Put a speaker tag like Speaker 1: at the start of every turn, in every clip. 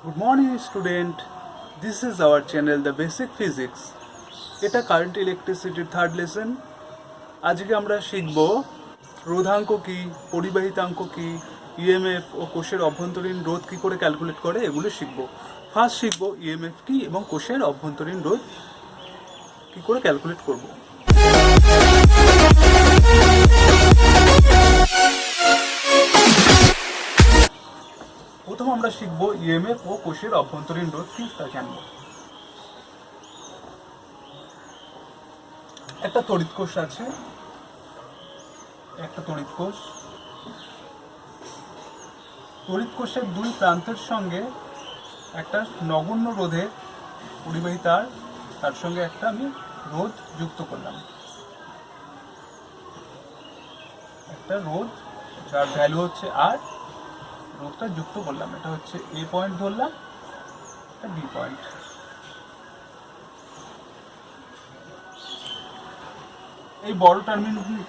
Speaker 1: Good morning student. This is our channel The Basic Physics. এটা current ইলেকট্রিসিটির third lesson. আজকে আমরা শিখব রোধাঙ্ক কি, পরিবাহিতাঙ্ক কি, ইএমএফ ও কোষের অভ্যন্তরীণ রোধ কি করে ক্যালকুলেট করে এগুলো শিখব। ফার্স্ট শিখব ইএমএফ কি এবং কোষের অভ্যন্তরীণ রোধ কি করে ক্যালকুলেট করব। প্রথম আমরা শিখব ইএমএফ ও কোষের অভ্যন্তরীণ রোধ কি তা জানব। একটা তড়িৎ কোষ আছে, একটা তড়িৎ কোষ। তড়িৎ কোষের দুই প্রান্তের সঙ্গে একটা নগণ্য রোধের পরিবাহী তার সঙ্গে একটা আমি রোধ যুক্ত করলাম। একটা রোধ যার ভ্যালু হচ্ছে আর, রোধটা যুক্ত করলাম। এটা হচ্ছে এ পয়েন্ট ধরলাম, এটা বি পয়েন্ট। এই বড়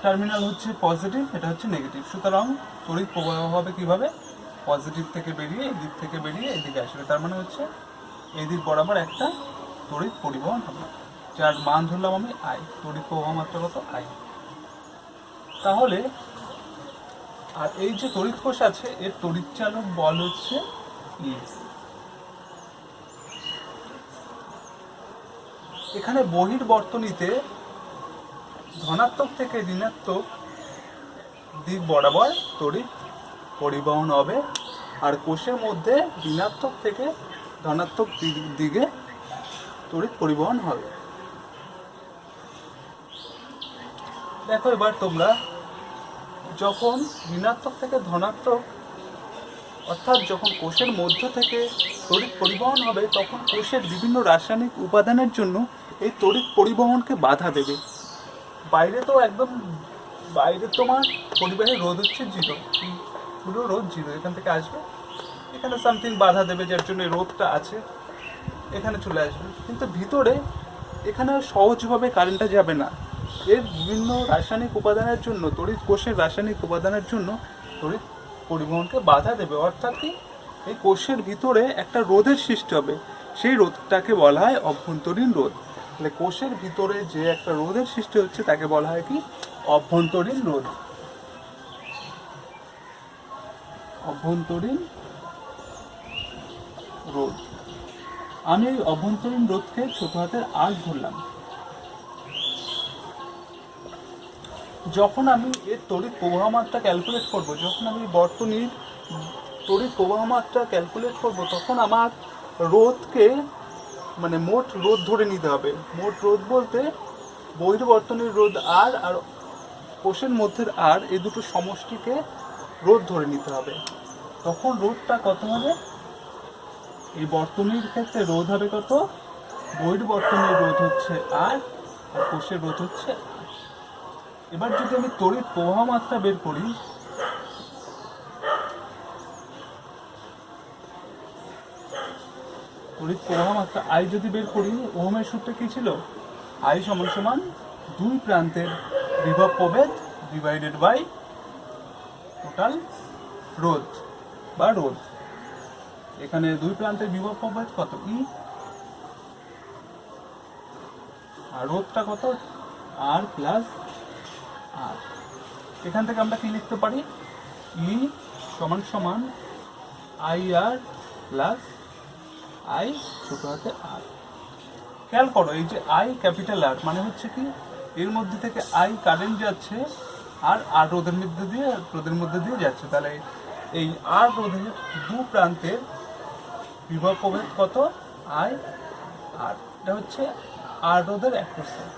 Speaker 1: টার্মিনাল হচ্ছে পজিটিভ, এটা হচ্ছে নেগেটিভ। সুতরাং তড়িৎ প্রবাহ হবে কিভাবে? পজিটিভ থেকে বেরিয়ে এই দিক থেকে বেরিয়ে এদিকে আসবে। তার মানে হচ্ছে এই দিক বরাবর একটা তড়িৎ পরিবহন হবে, যার মান ধরলাম আমি আই। তড়িৎ প্রবাহ মাত্রা কত? আই। তাহলে আর এই যে তড়িৎ কোষ আছে এর তড়িৎ চালক বল হচ্ছে ই। এখানে বহির্বর্তনীতে ধনাত্মক থেকে ঋণাত্মক দিক বরাবর তড়িৎ পরিবহন হবে, আর কোষের মধ্যে ঋণাত্মক থেকে ধনাত্মক দিকে তড়িৎ পরিবহন হবে। দেখো এবার তোমরা, যখন ঋণাত্মক থেকে ধনাত্মক অর্থাৎ যখন কোষের মধ্য থেকে তড়িৎ পরিবহন হবে, তখন কোষের বিভিন্ন রাসায়নিক উপাদানের জন্য এই তড়িৎ পরিবহনকে বাধা দেবে। বাইরে তো একদম বাইরে তোমার পরিবাহীর রোধ হচ্ছে জিরো, পুরো রোধ জিরো, এখান থেকে আসবে, এখানে সামথিং বাধা দেবে, যার জন্য রোধটা আছে, এখানে চলে আসবে। কিন্তু ভিতরে এখানে সহজভাবে কারেন্টটা যাবে না। এর বিভিন্ন রাসায়নিক উপাদানের জন্য, তড়িৎ কোষের রাসায়নিক উপাদানের জন্য তড়িৎ পরিবহনকে বাধা দেবে। অর্থাৎ কি, এই কোষের ভিতরে একটা রোধের সৃষ্টি হবে, সেই রোধটাকে বলা হয় অভ্যন্তরীণ রোধ। তাহলে কোষের ভিতরে যে একটা রোধের সৃষ্টি হচ্ছে তাকে বলা হয় কি? অভ্যন্তরীণ রোধ। অভ্যন্তরীণ রোধ। আমি এই অভ্যন্তরীণ রোধকে ছোট হাতের আর ধরলাম। যখন আমি এর তড়িৎ প্রবাহ মাত্রা ক্যালকুলেট করব, যখন আমি বর্তনীর তড়িৎ প্রবাহ মাত্রা ক্যালকুলেট করব, তখন আমার রোধকে মানে মোট রোধ ধরে নিতে হবে। মোট রোধ বলতে বহির্বর্তনীর রোধ আর আর কোষের মধ্যের আর, এই দুটো সমষ্টিকে রোধ ধরে নিতে হবে। তখন রোধটা কত হবে? এই বর্তনীর ক্ষেত্রে রোধ হবে কত? বহির্বর্তনীর রোধ হচ্ছে আর, আর কোষের রোধ হচ্ছে আর। এবার যদি আমি তড়িৎ প্রবাহ মাত্রা বের করি, তড়িৎ প্রবাহ মাত্রা আই যদি বের করি, ওহমের সূত্র কি ছিল? আই সমান সমান দুই প্রান্তের বিভব প্রভেদ ডিভাইডেড বাই টোটাল রোধ বা রোধ। এখানে দুই প্রান্তের বিভব প্রভেদ কত? ই। আর রোধটা কত? আর প্লাস আর। এখান থেকে আমরা কি লিখতে পারি? ই সমান সমান আই আর প্লাস আই ছোট হাতে আর। খেয়াল করো, এই যে আই ক্যাপিটাল আর মানে হচ্ছে কি, এর মধ্যে থেকে আই কারেন্ট যাচ্ছে আর আর রোধের মধ্যে দিয়ে যাচ্ছে। তাহলে এই আর রোধের দু প্রান্তের বিভব প্রভেদ কত? আই আর। এটা হচ্ছে আর রোধের 1%।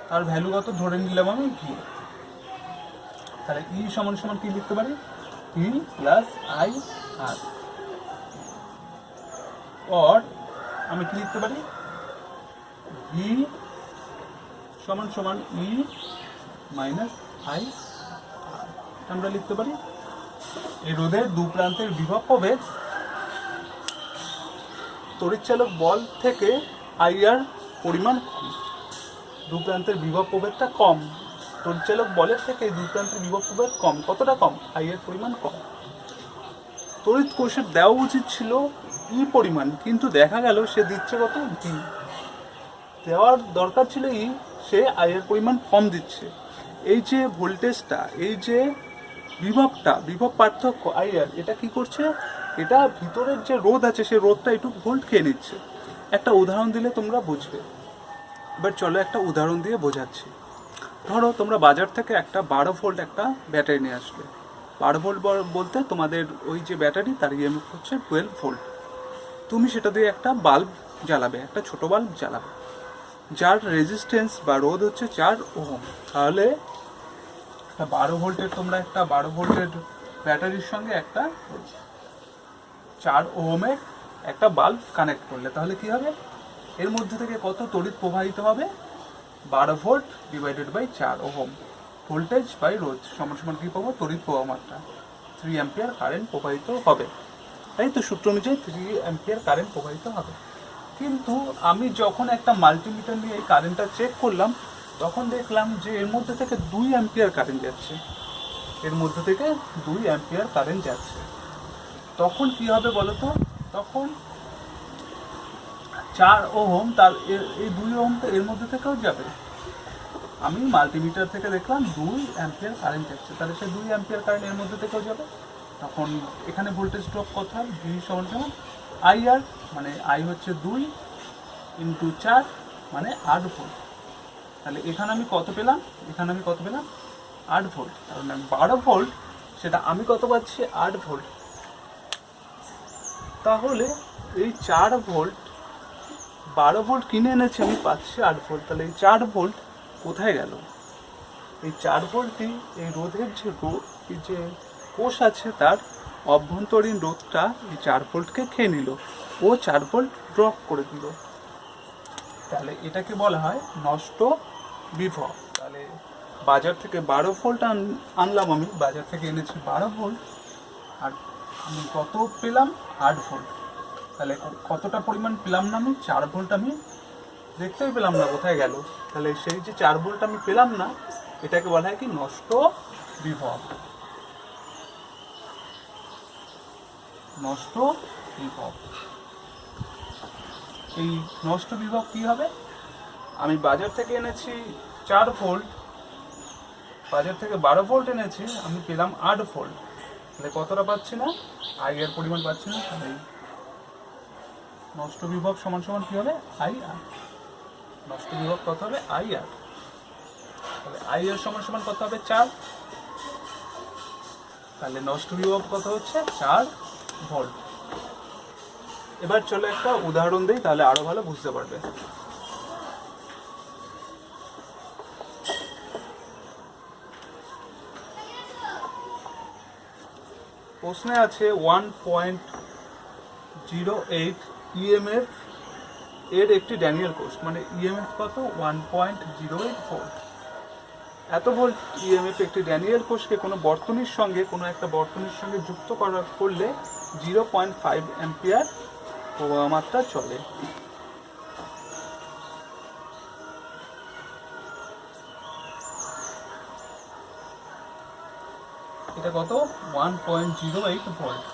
Speaker 1: তার ভ্যালু কত ধরে নিলাম আমি? ভি। তাহলে ই সমান সমান কি লিখতে পারি? ভি প্লাস আই আর। और আমি কি লিখতে পারি? ভি সমান সমান ই মাইনাস আই আর। আমরা লিখতে পারি এই রোধের দু প্রান্তের বিভব প্রভেদ তড়িৎচালক বল থেকে আই আর পরিমাণ কম। দু প্রান্তের বিভব প্রভেদটা কম, তড়িৎচালক বলের থেকে দুই প্রান্তের বিভব প্রভেদ কম। কতটা কম? আই এর পরিমাণ কম। তড়িৎ কোষের দেওয়া উচিত ছিল ই পরিমাণ, কিন্তু দেখা গেল সে দিচ্ছে কত ভি, দেওয়ার দরকার ছিল ই, সে আই এর পরিমাণ কম দিচ্ছে। এই যে ভোল্টেজটা, এই যে বিভবটা, বিভব পার্থক্য আই আর, এটা কি করছে, এটা ভিতরের যে রোধ আছে সেই রোধটা একটু ভোল্ট খেয়ে নিচ্ছে। একটা উদাহরণ দিলে তোমরা বুঝবে। এবার চলো একটা উদাহরণ দিয়ে বোঝাচ্ছি। ধরো তোমরা বাজার থেকে একটা 12 ভোল্ট একটা ব্যাটারি নিয়ে আসলে। 12 ভোল্ট বলতে তোমাদের ওই যে ব্যাটারি তার ইএমএফ হচ্ছে 12 ভোল্ট। তুমি সেটা দিয়ে একটা বাল্ব জ্বালাবে, একটা ছোট বাল্ব জ্বালাবে, যার রেজিস্ট্যান্স বা রোধ হচ্ছে 4 ওহম। তাহলে একটা 12 ভোল্টের, তোমরা একটা 12 ভোল্টের ব্যাটারির সঙ্গে একটা 4 ওহমের একটা বাল্ব কানেক্ট করলে তাহলে কি হবে, এর মধ্যে থেকে কত তড়িৎ প্রবাহিত হবে, 12 volt divided by 4 ohm, voltage by রোধ সমান সমান কি পাবো, তড়িৎ প্রবাহ মাত্রা 3 অ্যাম্পিয়ার কারেন্ট প্রবাহিত হবে। তাই তো সূত্র অনুযায়ী 3 অ্যাম্পিয়ার কারেন্ট প্রবাহিত হবে। কিন্তু আমি যখন একটা মাল্টিমিটার নিয়ে এই কারেন্টটা চেক করলাম, তখন দেখলাম যে এর মধ্যে থেকে 2 অ্যাম্পিয়ার কারেন্ট যাচ্ছে, এর মধ্যে থেকে 2 অ্যাম্পিয়ার কারেন্ট যাচ্ছে। তখন কি হবে বলো তো, তখন 4 ওহম তার এই 2 ওহম তো এর মধ্যে থেকেও যাবে। আমি মাল্টিমিটার থেকে দেখলাম 2 অ্যাম্পিয়ার কারেন্ট যাচ্ছে, তাহলে সেই 2 অ্যাম্পিয়ার কারেন্ট এর মধ্যে থেকেও যাবে। তখন এখানে ভোল্টেজ ড্রপ কত হবে, ভি সমান সমান আই আর, মানে আই হচ্ছে 2 ইন্টু 4 মানে 8 ভোল্ট। তাহলে এখানে আমি কত পেলাম, এখানে আমি কত পেলাম 8 ভোল্ট। কারণ আমি 12 ভোল্ট, সেটা আমি কত পাচ্ছি 8 ভোল্ট। তাহলে এই 4 ভোল্ট, 12 ভোল্ট কিনে এনেছি আমি, পাচ্ছি 8 ভোল্ট। তাহলে এই 4 ভোল্ট কোথায় গেল, এই 4 ভোল্টই এই রোধের যে কোষ আছে তার অভ্যন্তরীণ রোধটা এই 4 ভোল্টকে খেয়ে নিল, ও 4 ভোল্ট ড্রপ করে দিল। তাহলে এটাকে বলা হয় নষ্ট বিভব। তাহলে বাজার থেকে 12 ভোল্ট আনলাম, আমি বাজার থেকে এনেছি 12 ভোল্ট, আর আমি কত পেলাম 8 ভোল্ট। তাহলে কতটা পরিমাণ পেলাম না আমি, 4 ভোল্ট আমি দেখতেই পেলাম না, কোথায় গেল। তাহলে সেই যে 4 ভোল্ট আমি পেলাম না, এটাকে বলা হয় কি নষ্ট বিভব, নষ্ট বিভব। এই নষ্ট বিভব কি হবে, আমি বাজার থেকে এনেছি 4 ভোল্ট, বাজার থেকে 12 ভোল্ট এনেছি, আমি পেলাম 8 ভোল্ট। তাহলে কতটা পাচ্ছি না, আই এর পরিমাণ পাচ্ছি না। তাহলে নষ্ট বিভব সমান সমান কি হবে, আই আর। নষ্ট বিভব কত হবে, আই আর। তাহলে আই এর সমান সমান কত হবে, 4। তাহলে নষ্ট বিভব কত হচ্ছে 4 ভোল্ট। এবার চলো একটা উদাহরণ দিই, তাহলে আরো ভালো বুঝতে পারবে। প্রশ্নে আছে 1.08 ইএমএফ এর একটি ড্যানিয়েল কোষ, মানে ইএমএফ কত 1.08 ভোল্ট। এত ভোল্ট ইএমএফ একটি ড্যানিয়েল কোষকে কোনো বর্তনীর সঙ্গে, কোনো একটা বর্তনীর সঙ্গে যুক্ত করলে 0.5 অ্যাম্পিয়ার প্রবাহ মাত্রা চলে। এটা কত 1.08 ভোল্ট।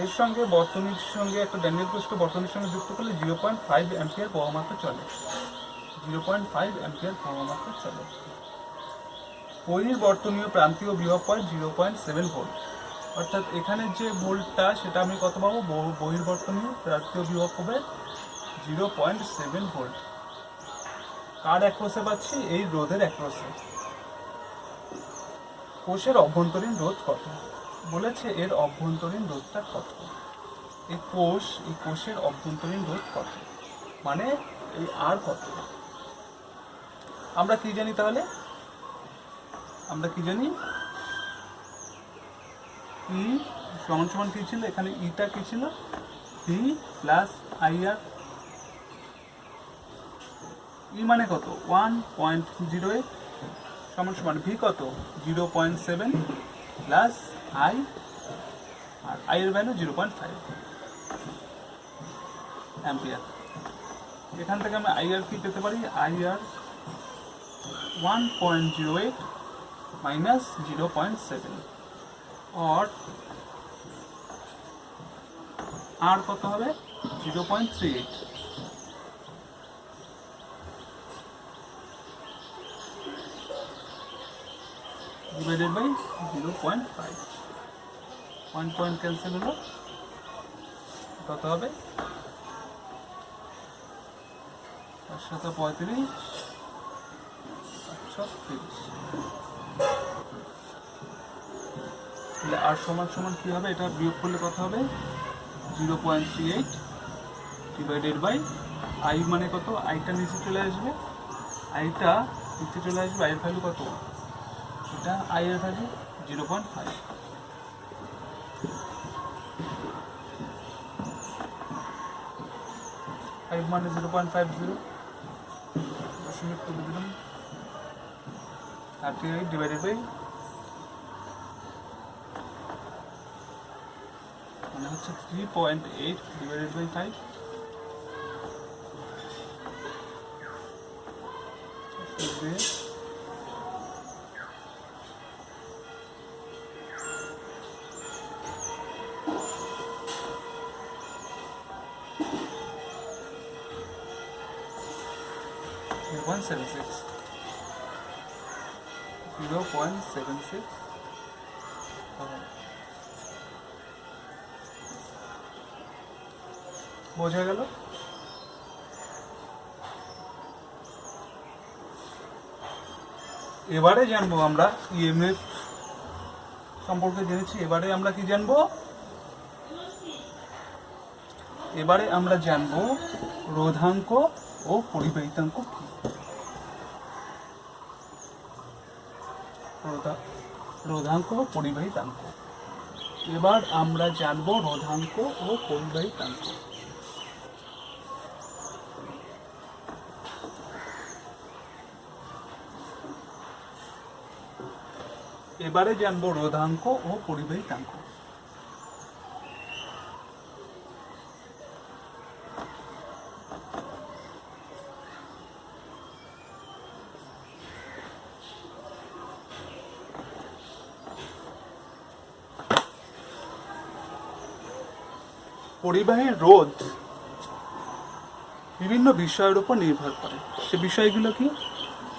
Speaker 1: এর সঙ্গে বর্তনীর সঙ্গে একটা ড্যানিয়েল কোষকে বর্তনীর সঙ্গে যুক্ত করলে 0.5 অ্যাম্পিয়ার প্রবাহ মাত্রা চলে, 0.5 অ্যাম্পিয়ার প্রবাহ মাত্রা চলে। বহির্বর্তনীয় প্রান্তীয় বিভব হয় 0.7 ভোল্ট। অর্থাৎ এখানে যে ভোল্টটা সেটা আমি কত পাবো, বহির্বর্তনীয় প্রান্তীয় বিভব হবে 0.7 ভোল্ট। কার অ্যাক্রসে পাচ্ছি, এই রোধের অ্যাক্রসে। কোষের অভ্যন্তরীণ রোধ কত বলেছে, এর অভ্যন্তরীণ রোধটা কত, এই কোষের অভ্যন্তরীণ রোধ কত, মানে এই আর কত। আমরা কি জানি, তাহলে আমরা কি জানি, ই সমান সমান কি ছিল, এখানে ইটা কি ছিল, ভি প্লাস আই আর। ই মানে কত 1.08 সমান সমান ভি কত 0.7 প্লাস আই, আর আই এর ভ্যালু 0.5 অ্যাম্পিয়ার। এখান থেকে আমি আই আর কি পেতে পারি, আই আর 1.08 মাইনাস 0.7 और আর কত হবে 0.38 divided by 0.5 point point cancel হলো কত হবে 735 তাহলে আর সমান সমান কি হবে এটা বিয়োগ করলে কত হবে 0.38 ডিভাইডেড বাই আই মানে কত আইটা নিচে চলে আসবে আইটা নিচে চলে আসবে আইয়ের ভ্যালু কত এটা আই এর ভ্যালু 0.5 5 মানে 0.50 দশমিক তুলে দিলাম 38 ডিভাইডেড বাই মানে হচ্ছে 3.8 ডিভাইডেড বাই 5 0.76 বোঝা গেল এবারে জানবো আমরা ইএমএফ সম্পর্কে জেনেছি এবারে আমরা কি জানবো এবারে আমরা জানবো রোধাঙ্ক ও পরিবাহিতাঙ্ক কি রোধাঙ্ক ও পরিবাহিতাঙ্ক এবার আমরা জানবো রোধাঙ্ক ও পরিবাহিতাঙ্ক এবারে জানবো রোধাঙ্ক ও পরিবাহিতাঙ্ক পরিবাহীর রোধ বিভিন্ন বিষয়ের উপর নির্ভর করে সে বিষয়গুলো কি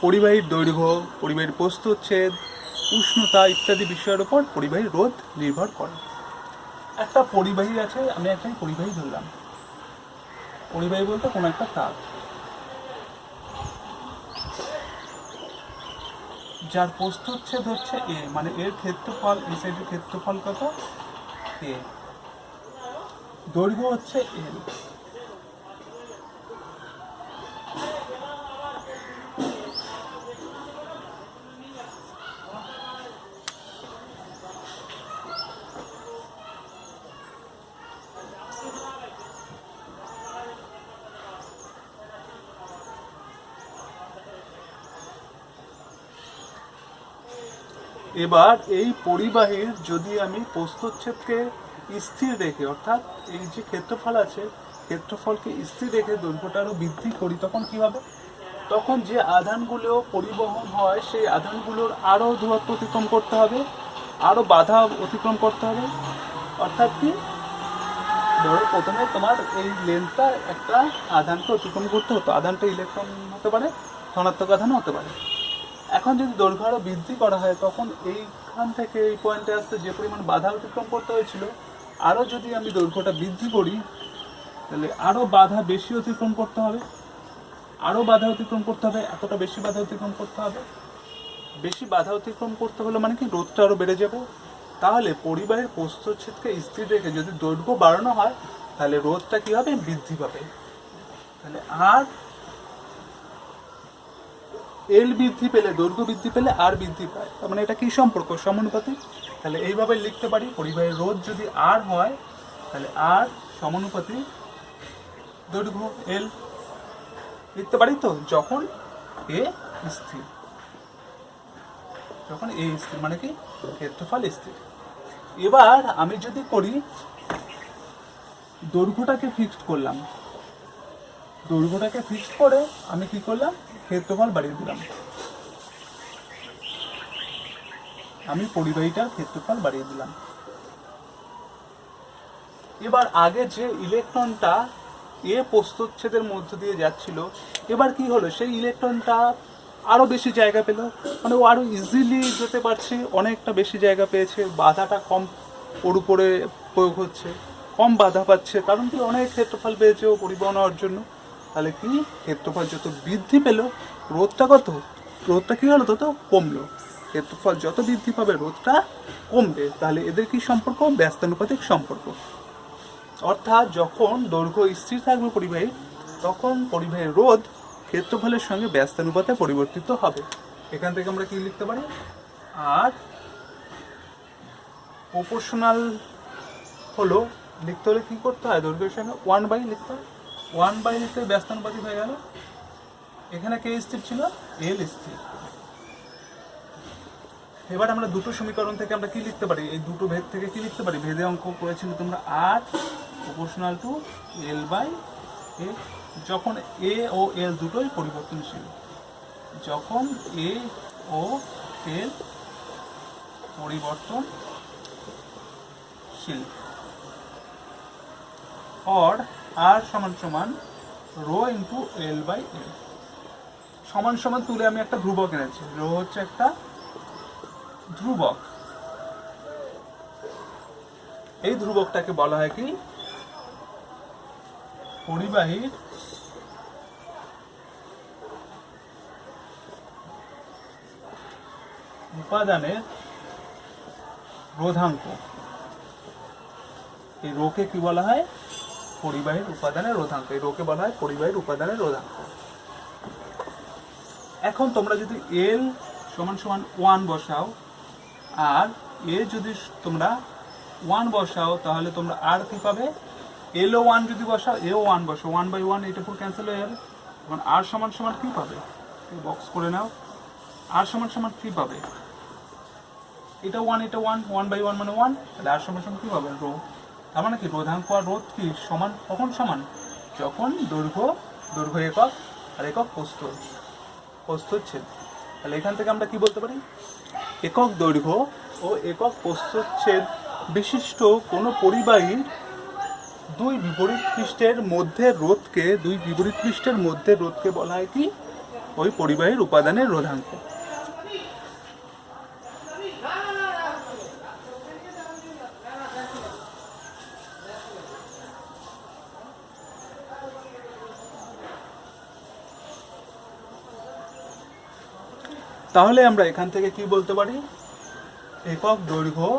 Speaker 1: পরিবাহীর দৈর্ঘ্য পরিবাহীর প্রস্থচ্ছেদ উষ্ণতা ইত্যাদি বিষয়ের উপর পরিবাহীর রোধ নির্ভর করে একটা পরিবাহী আছে আমি একটা পরিবাহী ধরলাম পরিবাহী বলতে কোনো একটা তার যার প্রস্থচ্ছেদ হচ্ছে এ মানে এর ক্ষেত্রফল এই সাইডের ক্ষেত্রফল কত এ দৈর্ঘ্য হচ্ছে এল এবার এই পরিবাহীর যদি আমি প্রস্থচ্ছেদকে স্থির রেখে অর্থাৎ এই যে ক্ষেত্রফল আছে ক্ষেত্রফলকে স্থির রেখে দৈর্ঘ্যটা আরো বৃদ্ধি করি তখন কি হবে তখন যে আধানগুলো পরিবহন হয় সেই আধানগুলোর আরো দূরত্ব অতিক্রম করতে হবে আরো বাধা অতিক্রম করতে হবে অর্থাৎ কি ধরো প্রথমে তোমার এই লেন্থটা একটা আধানকে অতিক্রম করতে হতো আধানটা ইলেকট্রন হতে পারে ধনাত্মক আধানও হতে পারে এখন যদি দৈর্ঘ্য আরো বৃদ্ধি করা হয় তখন এইখান থেকে এই পয়েন্টে আসতে যে পরিমাণ বাধা অতিক্রম করতে হয়েছিল আরো যদি আমি দৈর্ঘ্যটা বৃদ্ধি করি তাহলে আরো বাধা বেশি অতিক্রম করতে হবে আরো বাধা অতিক্রম করতে হবে এতটা বেশি বাধা অতিক্রম করতে হবে বেশি বাধা অতিক্রম করতে হলে মানে কি রোধটা আরো বেড়ে যাবে তাহলে পরিবাহীর প্রস্থচ্ছেদকে স্থির রেখে যদি দৈর্ঘ্য বাড়ানো হয় তাহলে রোধটা কি হবে বৃদ্ধি পাবে তাহলে আর এল বৃদ্ধি পেলে দৈর্ঘ্য বৃদ্ধি পেলে আর বৃদ্ধি পায় তার মানে এটা কি সম্পর্ক সমানুপাতিক তাহলে এইভাবে লিখতে পারি পরিবাহীর রোধ যদি আর হয় তাহলে আর সমানুপাতিক দৈর্ঘ্য এল লিখতে পারি তো যখন এ স্থির মানে কি ক্ষেত্রফল স্থির এবার আমি যদি করি দৈর্ঘ্যটাকে ফিক্সড করলাম দৈর্ঘ্যটাকে ফিক্সড করে আমি কি করলাম ক্ষেত্রফল বাড়িয়ে দিলাম আমি পরিবাহীটার ক্ষেত্রফল বাড়িয়ে দিলাম এবার আগে যে ইলেকট্রনটা এ প্রস্থচ্ছেদের মধ্য দিয়ে যাচ্ছিল, এবার কি হলো, সেই ইলেকট্রনটা আরও বেশি জায়গা পেল, মানে ও আরও ইজিলি যেতে পারছে, অনেকটা বেশি জায়গা পেয়েছে, বাধাটা কম ওর উপরে প্রয়োগ হচ্ছে, কম বাধা পাচ্ছে, কারণ কি অনেক ক্ষেত্রফল পেয়েছে ও পরিবহন হওয়ার জন্য। তাহলে কি ক্ষেত্রফল যত বৃদ্ধি পেল, রোধটা রোধটা কি হলো, তত কমলো। ক্ষেত্রফল যত বৃদ্ধি পাবে রোধটা কমবে। তাহলে এদের কি সম্পর্ক, ব্যস্তানুপাতিক সম্পর্ক। অর্থাৎ যখন দৈর্ঘ্য স্থির থাকবে পরিবাহী, তখন পরিবাহীর রোধ ক্ষেত্রফলের সঙ্গে ব্যস্তানুপাতে পরিবর্তিত হবে। এখান থেকে আমরা কি লিখতে পারি, আর প্রপোর্শনাল হলো, লিখতে হলে কি করতে হয়, দৈর্ঘ্যের সঙ্গে 1/, লিখতে হয় 1/, লিখতে ব্যস্তানুপাতিক হয়ে গেল। এখানে কে স্থির ছিল, এল স্থির। এবার আমরা দুটো সমীকরণ থেকে আমরা কি লিখতে পারি, এই দুটো ভেদ থেকে কি লিখতে পারি, ভেদে অঙ্ক করেছিল তোমরা, আর প্রপোর্শনাল টু L/A, যখন এ ও এল দুটোই পরিবর্তনশীল, যখন এ ও এল পরিবর্তনশীল, অর আর সমান সমান রো ইন্টু L/L, সমান সমান তুলে আমি একটা ধ্রুবক এনেছি, রো হচ্ছে একটা ধ্রুবক। এই ধ্রুবকটাকে বলা হয় কি, পরিবাহীর উপাদানের রোধাঙ্ক। এই রোকে কি বলা হয়, পরিবাহীর উপাদানের রোধাঙ্ক। এই রোকে বলা হয় পরিবাহীর উপাদানের রোধাঙ্ক। এখন তোমরা যদি এল সমান সমান 1 বসাও, আর এ যদি তোমরা 1 বসাও, তাহলে তোমরা আর কি পাবে, এলও 1 যদি বসাও, এও 1 বসাও, 1/1 এটা পুরো ক্যান্সেল হয়ে যাবে। তখন আর সমান সমান কি পাবে, বক্স করে নাও, আর সমান সমান কি পাবে, এটা 1 এটা 1, 1/1 মানে 1, তাহলে আর সমান সমান কি পাবে, রো। তার মানে কি রোধাঙ্ক আর রোধ কি সমান, কখন সমান, যখন দৈর্ঘ্য একক আর একক প্রস্থচ্ছেদ। তাহলে এখান থেকে আমরা কি বলতে পারি, একক দৈর্ঘ্য ও একক প্রস্থচ্ছেদ বিশিষ্ট কোনো পরিবাহীর দুই বিপরীত পৃষ্ঠের মধ্যে রোধকে বলা হয় কি, ওই পরিবাহীর উপাদানের রোধাঙ্ক। তাহলে আমরা এখান থেকে কি বলতে পারি, একক দৈর্ঘ্য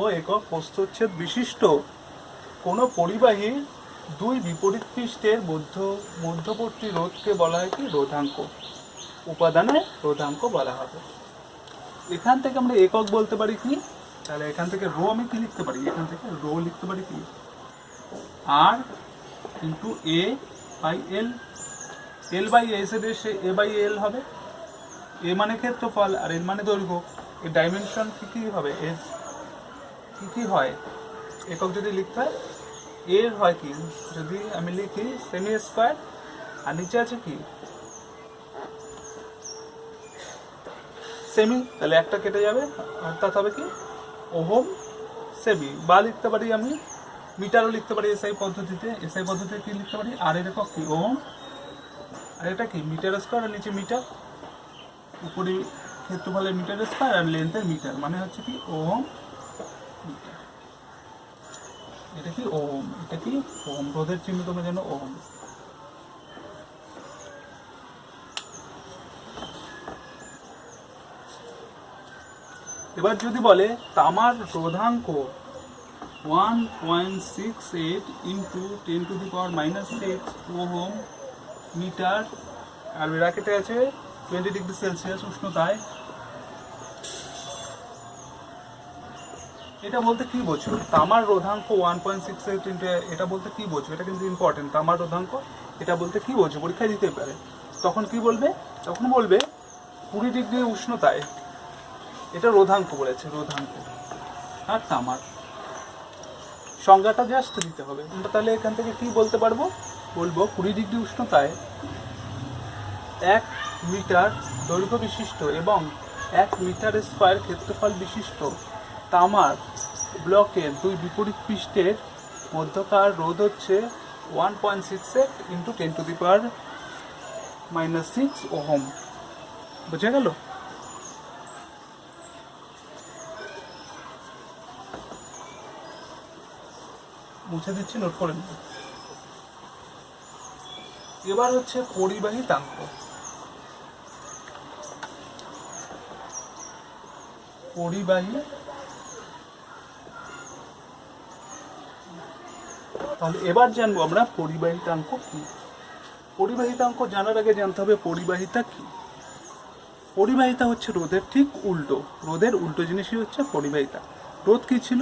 Speaker 1: ও একক প্রস্থচ্ছেদ বিশিষ্ট কোনো পরিবাহীর দুই বিপরীত পৃষ্ঠের মধ্যবর্তী রোধকে বলা হয় কি, রোধাঙ্ক, উপাদানের রোধাঙ্ক বলা হবে। এখান থেকে আমরা একক বলতে পারি কি, তাহলে এখান থেকে রো আমি কি লিখতে পারি, এখান থেকে রো লিখতে পারি কি, আর ইন্টু A/L, L/A এসে সে A/L হবে। এ মানে ক্ষেত্রফল আর এল মানে দৈর্ঘ্য। এই ডাইমেনশন কি হবে, এস কি হয়, একক যদি লিখতে হয় এর হয় কি, যদি আমি লিখি সেমি স্কয়ার, আর নিচে আছে কি সেমি, তাহলে একটা কেটে যাবে, অর্থাৎ হবে কি ওহম সেমি। বা লিখতে পারি আমি মিটারও লিখতে পারি এসআই পদ্ধতিতে কি লিখতে পারি, আর এর একক কি ওহম, আর এটা কি মিটার স্কয়ার, আর নিচে মিটার, উপরে ক্ষেত্রফলের মিটার স্কয়ার আর লেন্থের মিটার, মানে হচ্ছে কি ওহম মিটার। এটা কি ওহম, এটা কি ওহম, রোধের চিহ্ন তোমরা জানো ওহম। এবার যদি বলে তামার রোধাঙ্ক 1.68 ইন্টু 10⁻⁻6 ওহম মিটার, আর ব্র্যাকেটে আছে 20 ডিগ্রি সেলসিয়াস উষ্ণতায়, এটা বলতে কি বোঝো, তামার রোধাঙ্ক 1.68 ইন্টু, এটা বলতে কি বোঝো, এটা কিন্তু ইম্পর্টেন্ট, তামার রোধাঙ্ক এটা বলতে কি বোঝো, পরীক্ষায় দিতে পারে। তখন কি বলবে, তখন বলবে 20 ডিগ্রি উষ্ণতায়, এটা রোধাঙ্ক বলেছে, রোধাঙ্ক। আর তামার সংজ্ঞাটা জাস্ট দিতে হবে। তাহলে এখান থেকে কি বলতে পারবো, বলবো 20 ডিগ্রি উষ্ণতায় 1 মিটার দৈর্ঘ্য বিশিষ্ট এবং 1 মিটার স্কয়ার ক্ষেত্রফল বিশিষ্ট তামার ব্লকের দুই বিপরীত পৃষ্ঠের মধ্যকার রোধ হচ্ছে 1.68 ইন্টু 10⁻⁻6 ওহম। বুঝে গেল? মুছে দিচ্ছি, নোট করে নিন। এবার হচ্ছে পরিবাহিতাঙ্ক। তাহলে এবার জানবো আমরা পরিবাহিতাঙ্ক কি। পরিবাহিতাঙ্ক জানার আগে জানতে হবে পরিবাহিতা কি। পরিবাহিতা হচ্ছে রোধের ঠিক উল্টো। রোধের উল্টো জিনিসই হচ্ছে পরিবাহিতা। রোধ কি ছিল?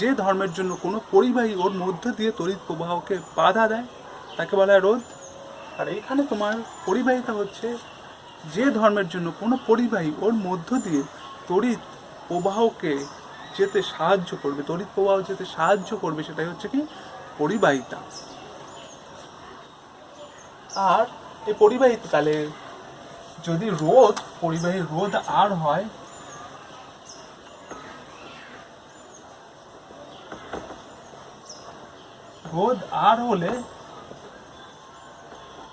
Speaker 1: যে ধর্মের জন্য কোনো পরিবাহী ওর মধ্য দিয়ে তড়িৎ প্রবাহকে বাধা দেয় তাকে বলা হয় রোধ। আর এখানে তোমার পরিবাহিতা হচ্ছে যে ধর্মের জন্য কোনো পরিবাহী ওর মধ্য দিয়ে তড়িৎ প্রবাহকে যেতে সাহায্য করবে, তড়িৎ প্রবাহ যেতে সাহায্য করবে, সেটাই হচ্ছে কি পরিবাহিতা। আর এই পরিবাহিতা, তাহলে যদি রোধ, পরিবাহীর রোধ আর হয়, রোধ আর হলে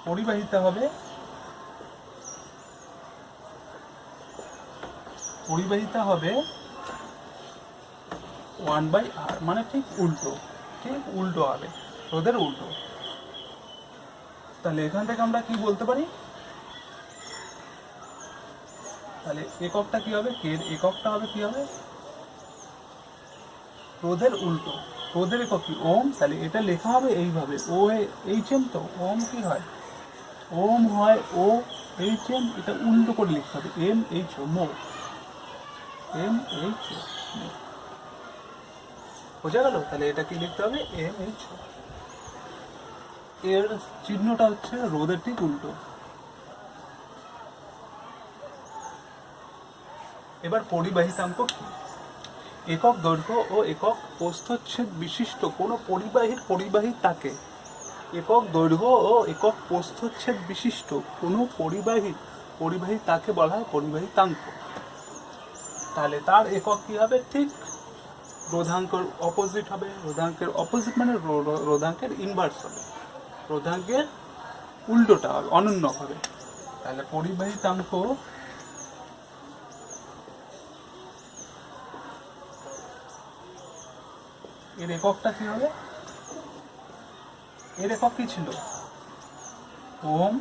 Speaker 1: পরিবাহিতা হবে, পরিবাহিতা হবে 1/r, মানে ঠিক উল্টো, ঠিক উল্টো হবে, রোধের উল্টো। তাহলে এখান থেকে আমরা কি বলতে পারি? তাহলে এককটা কি হবে? কে এর এককটা হবে কি হবে? রোধের উল্টো। রোধের একক কি? ওম। তাহলে এটা লেখা হবে এইভাবে, ও এইচ এম। তো ওম কি হয়? ওম হয় ও এইচ এম। এটা উল্টো করে লিখতে হবে M H O, mho, M H O. বোঝা গেল? তাহলে এটা কি লিখতে হবে? M H O. এর চিহ্নটা হচ্ছে রোধের ঠিক উল্টো। এবার পরিবাহিতাঙ্ক কি? একক দৈর্ঘ্য ও একক প্রস্থচ্ছেদ বিশিষ্ট কোনো পরিবাহী তাকে, একক দৈর্ঘ্য ও একক প্রস্থচ্ছেদ বিশিষ্ট কোনো পরিবাহী তাকে বলা হয় পরিবাহিতাঙ্ক। তাহলে তার একক কি হবে? ঠিক রোধাঙ্কের অপোজিট হবে। রোধাঙ্কের অপোজিট মানে রোধাঙ্কের ইনভার্স হবে, রোধাঙ্কের উল্টোটা হবে, অনন্য হবে। তাহলে পরিবাহিতাঙ্ক এর এককটা কি হবে? এর একক কি ছিল? Ohm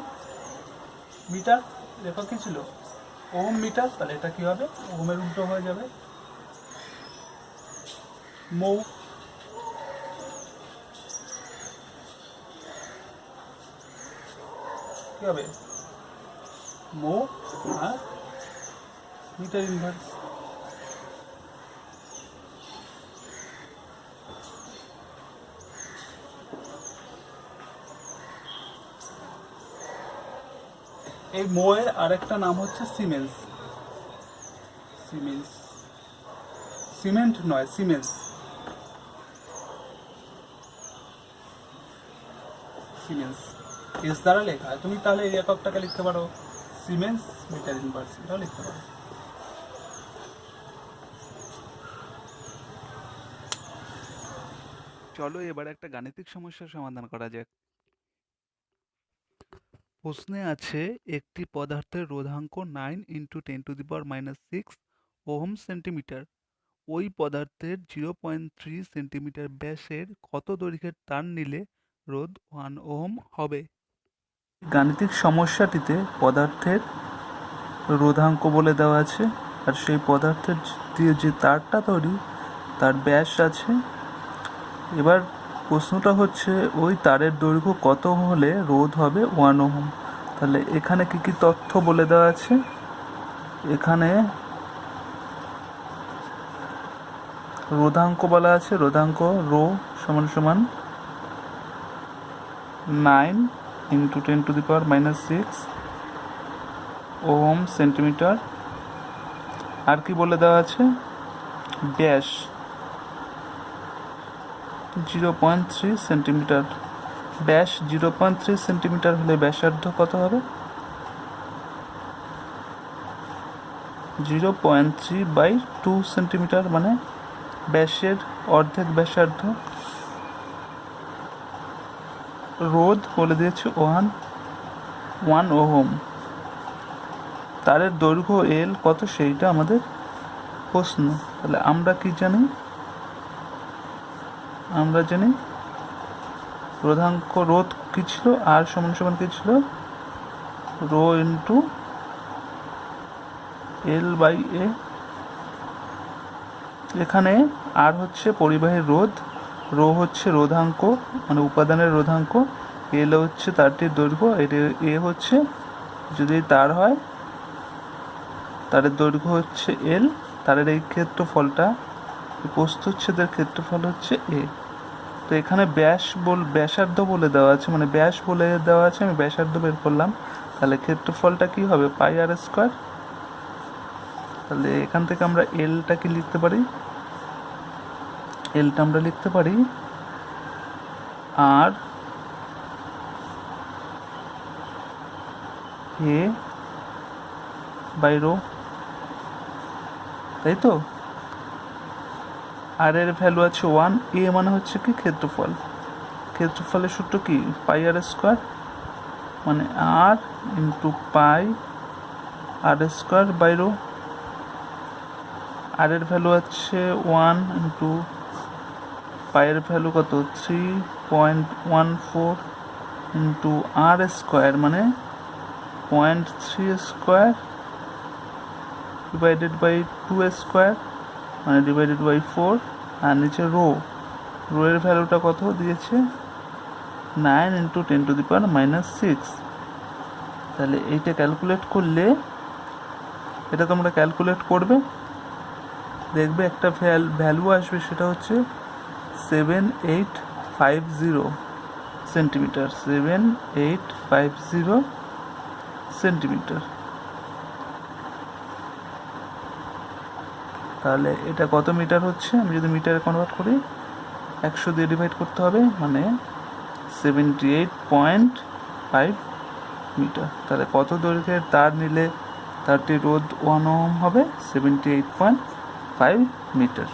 Speaker 1: metre. এর একক কি ছিল? Ohm metre. তাহলে এটা কি হবে? ওহমের উল্টো হয়ে যাবে মো। কি হবে? মো আর মিটার ইনভার্স। এই মো এর আরেকটা নাম হচ্ছে সিমেন্স। সিমেন্ট নয়, সিমেন্স। এস দ্বারা লেখা হয়। তুমি তাহলে এই এককটাকে লিখতে পারো সিমেন্স মিটার ইনভার্স, এটাও লিখতে পারো। চলো এবার একটা গাণিতিক সমস্যার সমাধান করা যাক। প্রশ্নে আছে একটি পদার্থের রোধাঙ্ক 9 × 10⁻⁻6 ওহম সেন্টিমিটার। ওই পদার্থের 0.3 সেন্টিমিটার ব্যাসের কত দৈর্ঘ্যের তার নিলে রোধ 1 ওহম হবে? গাণিতিক সমস্যাটিতে পদার্থের রোধাঙ্ক বলে দেওয়া আছে, আর সেই পদার্থের দিয়ে যে তারটা তৈরি তার ব্যাস আছে। এবার প্রশ্নটা হচ্ছে ওই তারের দৈর্ঘ্য কত হলে রোধ হবে 1 ওহম। তাহলে এখানে কি কি তথ্য বলে দেওয়া আছে? এখানে রোধাঙ্ক বলা আছে, রোধাঙ্ক রো সমান সমান 9 × 10⁻⁻6 ওহম সেন্টিমিটার। আর কি বলে দেওয়া আছে? ব্যাস 0.3 সেন্টিমিটার। ব্যাস 0.3 সেন্টিমিটার হলে ব্যাসার্ধ কত হবে? 0.3/2 সেন্টিমিটার, মানে ব্যাসের অর্ধেক ব্যাসার্ধ। রোধ বলে দিয়েছে 1 ওহম। তারের দৈর্ঘ্য এল কত সেইটা আমাদের প্রশ্ন। তাহলে আমরা কি জানি, আমরা জানি রোধাঙ্ক রোধ কি ছিল, আর সমান সমান কি ছিল, রো ইন্টু এল বাই এ। এখানে আর হচ্ছে পরিবাহীর রোধ, রো হচ্ছে রোধাঙ্ক মানে উপাদানের রোধাঙ্ক, এল হচ্ছে তারটির দৈর্ঘ্য, এ হচ্ছে যদি তার হয় তারের দৈর্ঘ্য হচ্ছে এল, তারের এই ক্ষেত্রফলটা প্রস্থচ্ছেদের ক্ষেত্রফল হচ্ছে এ। তো এখানে ব্যাসার্ধ বলে দেওয়া আছে, মানে ব্যাস বলে দেওয়া আছে, আমি ব্যাসার্ধ বের করলাম। তাহলে ক্ষেত্রফলটা কি হবে, পাই আর স্কোয়ার। তাহলে এখান থেকে আমরা এলটা কি লিখতে পারি, এলটা আমরা লিখতে পারি আর এ বাই রো, তাই তো। আর এর ভ্যালু আছে 1, এ মানে হচ্ছে কি ক্ষেত্রফল, ক্ষেত্রফলের সূত্র কি পাই আর স্কোয়ার, মানে r into pi r square by rho. R এর ভ্যালু আছে 1 ইন্টু পাইয়ের ভ্যালু কত 3.14 ইন্টু আর স্কোয়ার মানে 0.3 স্কোয়ার ডিভাইডেড বাই 2 স্কোয়ার মানে ডিভাইডেড বাই 4। আর নিচে রো, রো এর ভ্যালুটা কত দিয়েছে 9 ইন্টু 10⁻⁻6। তাহলে এইটা ক্যালকুলেট করলে, এটা তোমরা ক্যালকুলেট করবে, দেখবে একটা ভ্যালু আসবে, সেটা হচ্ছে 7850 সেন্টিমিটার, 7850 সেন্টিমিটার। তাহলে এটা কত মিটার হচ্ছে, আমি যদি মিটারে কনভার্ট করি 100 দিয়ে ডিভাইড করতে হবে, মানে 78.5 মিটার। তাহলে কত দৈর্ঘ্যের তার নিলে তারটি রোধ 1 ওহম হবে, 78.5 মিটার।